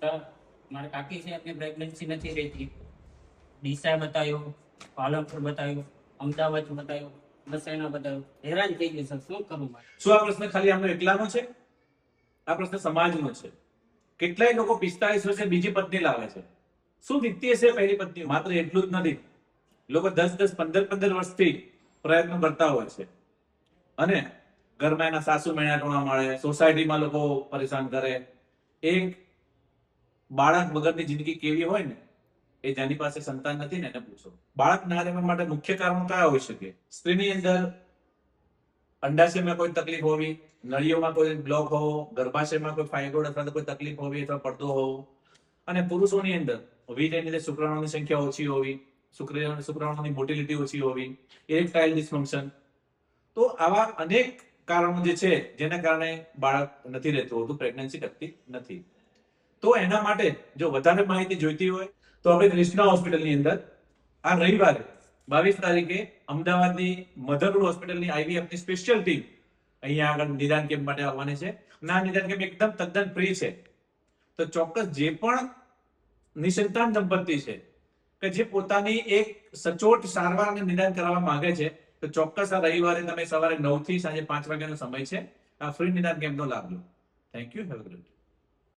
Sir મારી કાકી છે એમની પ્રેગ્નન્સી નથી રહેતી. ડીસા બતાવ્યો, પાલનપુર બતાવ્યો, અમદાવાદ બતાવ્યો, મસેના બતાવ્યો. હેરાન થઈ ગયું સર, શું કરું મારે? શું આ પ્રશ્ન ખાલી આમનો એકલાનો છે? આ પ્રશ્ન સમાજનો છે. કેટલાય લોકો 45 વર્ષે બીજી પત્ની લાવે છે. શું વીતતી હશે પહેલી પત્ની? માત્ર એટલું જ નથી, લોકો 10-10, 15-15 વર્ષથી પ્રયત્નો કરતા હોય છે અને ઘરમાં એના સાસુ મેણા ટોણા મળે, સોસાયટીમાં લોકો પરેશાન કરે. એક બાળક વગરની જિંદગી કેવી હોય ને, એ જેની પાસે સંતાન નથી ને એને પૂછો. બાળક ના રહેવા માટે મુખ્ય કારણો કયા હોઈ શકે? સ્ત્રીની અંદર અંડાશયમાં કોઈ તકલીફ હોવી, નળીઓમાં કોઈ બ્લોક હોવો, ગર્ભાશયમાં કોઈ ફાઇબ્રોઇડ અથવા કોઈ તકલીફ હોવી અથવા પડદો હોવો, અને પુરુષોની અંદર વીર્યની અંદર શુક્રાણુની સંખ્યા ઓછી હોવી, શુક્રાણુની મોટિલિટી ઓછી હોવી, ઇરેક્ટાઇલ ડિસફંક્શન. તો આવા અનેક કારણો જે છે જેના કારણે બાળક નથી રહેતું હોતું, પ્રેગ્નન્સી ટકતી નથી. તો એના માટે જો વધારે માહિતી જોઈતી હોય તો આપણે ક્રિષ્ના હોસ્પિટલની અંદર આ રવિવારે 22 તારીખે અમદાવાદની મધરહુડ હોસ્પિટલની IVFની સ્પેશિયલ ટીમ અહીંયા આગળ નિદાન કેમ્પ માટે આવવાની છે. ના નિદાન કેમ્પ એકદમ તદ્દન ફ્રી છે. તો ચોક્કસ જે પણ નિસંતાન દંપતી છે કે જે પોતાની એક સચોટ સારવાર અને નિદાન કરાવવા માંગે છે, તો ચોક્કસ આ રવિવારે તમે સવારે 9 થી સાંજે 5 વાગ્યાનો સમય છે. આ ફ્રી નિદાન કેમ્પનો લાભ લો. Thank you. Have a great day.